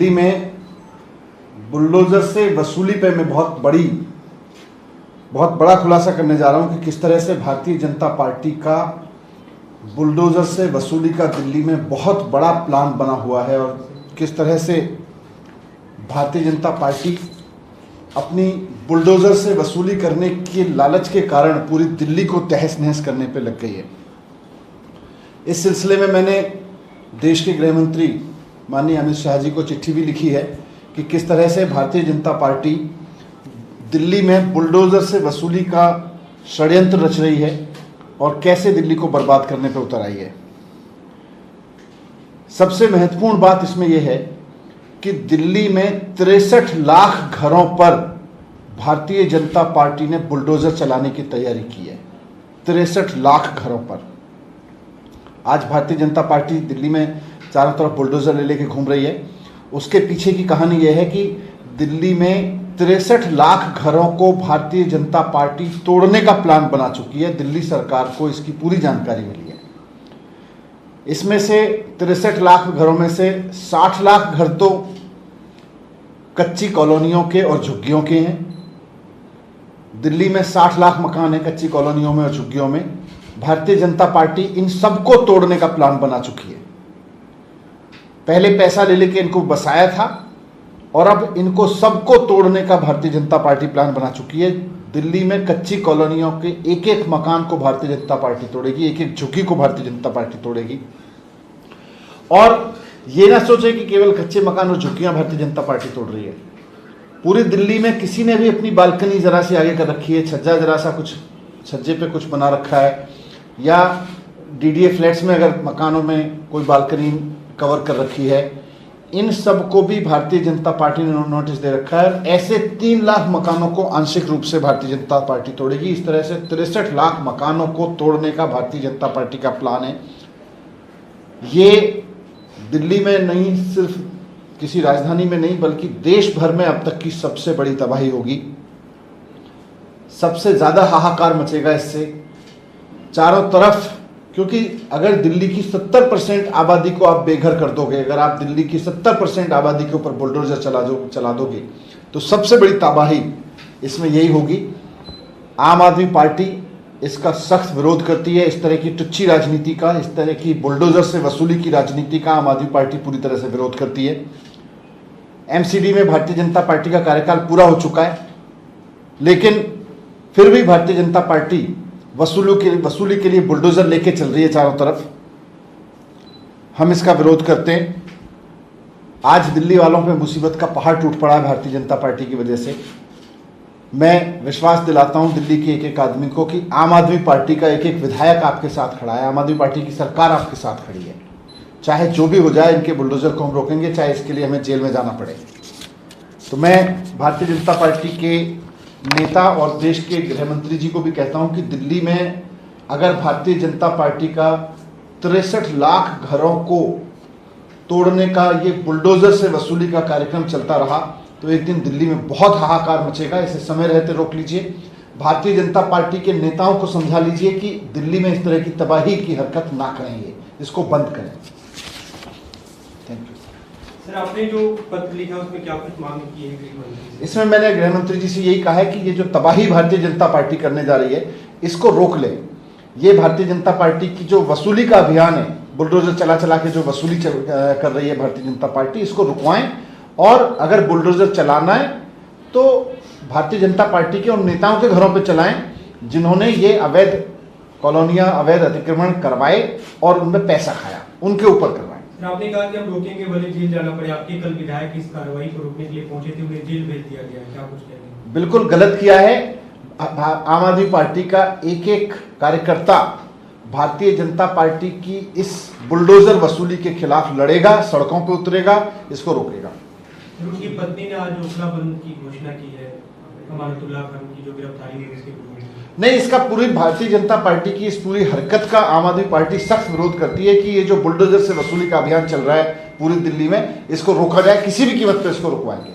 दिल्ली में बुलडोजर से वसूली पे मैं बहुत बड़ा खुलासा करने जा रहा हूं कि किस तरह से भारतीय जनता पार्टी का बुलडोजर से वसूली का दिल्ली में बहुत बड़ा प्लान बना हुआ है और किस तरह से भारतीय जनता पार्टी अपनी बुलडोजर से वसूली करने के लालच के कारण पूरी दिल्ली को तहस नहस करने पे लग गई है। इस सिलसिले में मैंने देश के गृह मंत्री माननीय अमित शाह जी को चिट्ठी भी लिखी है कि किस तरह से भारतीय जनता पार्टी दिल्ली में बुलडोजर से वसूली का षड्यंत्र रच रही है और कैसे दिल्ली को बर्बाद करने पर उतर आई है। सबसे महत्वपूर्ण बात इसमें यह है कि दिल्ली में 63 लाख घरों पर भारतीय जनता पार्टी ने बुलडोजर चलाने की तैयारी की है। 63 लाख घरों पर आज भारतीय जनता पार्टी दिल्ली में चारों तरफ बुलडोजर ले लेके घूम रही है। उसके पीछे की कहानी यह है कि दिल्ली में 63 लाख घरों को भारतीय जनता पार्टी तोड़ने का प्लान बना चुकी है। दिल्ली सरकार को इसकी पूरी जानकारी मिली है। इसमें से 63 लाख घरों में से 60 लाख घर तो कच्ची कॉलोनियों के और झुग्गियों के हैं। दिल्ली में 60 लाख मकान हैं कच्ची कॉलोनियों में और झुग्गियों में। भारतीय जनता पार्टी इन सबको तोड़ने का प्लान बना चुकी है। पहले पैसा ले लेके इनको बसाया था और अब इनको सबको तोड़ने का भारतीय जनता पार्टी प्लान बना चुकी है। दिल्ली में कच्ची कॉलोनियों के एक एक मकान को भारतीय जनता पार्टी तोड़ेगी, एक एक झुग्गी को भारतीय जनता पार्टी तोड़ेगी। और ये ना सोचे कि केवल कच्चे मकान और झुग्गियां भारतीय जनता पार्टी तोड़ रही है। पूरी दिल्ली में किसी ने भी अपनी बालकनी जरा सी आगे कर रखी है, छज्जा जरा सा कुछ छज्जे पे कुछ बना रखा है, या डीडीए फ्लैट्स में अगर मकानों में कोई बालकनी कवर कर रखी है, इन सब को भी भारतीय जनता पार्टी ने नोटिस दे रखा है। ऐसे 3 लाख मकानों को आंशिक रूप से भारतीय जनता पार्टी तोड़ेगी। इस तरह से 63 लाख मकानों को तोड़ने का भारतीय जनता पार्टी का प्लान है। ये दिल्ली में नहीं, सिर्फ किसी राजधानी में नहीं बल्कि देश भर में अब तक की सबसे बड़ी तबाही होगी। सबसे ज्यादा हाहाकार मचेगा इससे चारों तरफ, क्योंकि अगर दिल्ली की 70% आबादी को आप बेघर कर दोगे, अगर आप दिल्ली की 70% आबादी के ऊपर बुलडोजर चला दोगे तो सबसे बड़ी तबाही इसमें यही होगी। आम आदमी पार्टी इसका सख्त विरोध करती है। इस तरह की टुच्ची राजनीति का, इस तरह की बुलडोजर से वसूली की राजनीति का आम आदमी पार्टी पूरी तरह से विरोध करती है। एमसीडी में भारतीय जनता पार्टी का कार्यकाल पूरा हो चुका है, लेकिन फिर भी भारतीय जनता पार्टी वसूली के लिए बुलडोजर लेके चल रही है चारों तरफ। हम इसका विरोध करते हैं। आज दिल्ली वालों पे मुसीबत का पहाड़ टूट पड़ा है भारतीय जनता पार्टी की वजह से। मैं विश्वास दिलाता हूं दिल्ली के एक एक आदमी को कि आम आदमी पार्टी का एक एक विधायक आपके साथ खड़ा है, आम आदमी पार्टी की सरकार आपके साथ खड़ी है। चाहे जो भी हो जाए, इनके बुलडोजर को हम रोकेंगे, चाहे इसके लिए हमें जेल में जाना पड़े। तो मैं भारतीय जनता पार्टी के नेता और देश के गृह मंत्री जी को भी कहता हूं कि दिल्ली में अगर भारतीय जनता पार्टी का 63 लाख घरों को तोड़ने का ये बुलडोजर से वसूली का कार्यक्रम चलता रहा तो एक दिन दिल्ली में बहुत हाहाकार मचेगा। इसे समय रहते रोक लीजिए। भारतीय जनता पार्टी के नेताओं को समझा लीजिए कि दिल्ली में इस तरह की तबाही की हरकत ना करेंगे, इसको बंद करें। Thank you sir. आपने जो पत्र लिखा उसमें क्या कुछ मांग की है गृह मंत्री से? इसमें मैंने गृह मंत्री जी से यही कहा है कि ये जो तबाही भारतीय जनता पार्टी करने जा रही है इसको रोक ले। ये भारतीय जनता पार्टी की जो वसूली का अभियान है, बुलडोजर चला के जो वसूली कर रही है भारतीय जनता पार्टी, इसको रुकवाएं। और अगर बुलडोजर चलाना है तो भारतीय जनता पार्टी के उन नेताओं के घरों पर चलाएं जिन्होंने ये अवैध कॉलोनियां, अवैध अतिक्रमण करवाए और उनमें पैसा खाया, उनके ऊपर करवाएं। आपने कहा कि हम रोकेंगे भले जेल जाना पड़े। आपके कल विधायक इस कार्रवाई को रोकने के लिए पहुंचे थे, उन्हें जेल भेज दिया गया है, क्या कुछ कहेंगे? बिल्कुल गलत किया है। आम आदमी पार्टी का एक एक कार्यकर्ता भारतीय जनता पार्टी की इस बुलडोजर वसूली के खिलाफ लड़ेगा, सड़कों पर उतरेगा, इसको रोकेगा। उनकी पत्नी ने आज ओखलाबंद की घोषणा की है, अमानतुल्लाह खान की जो गिरफ्तारी हुई उसके विरोध में। नहीं, इसका पूरी भारतीय जनता पार्टी की इस पूरी हरकत का आम आदमी पार्टी सख्त विरोध करती है कि ये जो बुलडोजर से वसूली का अभियान चल रहा है पूरी दिल्ली में, इसको रोका जाए, किसी भी कीमत पर इसको रुकवाएंगे।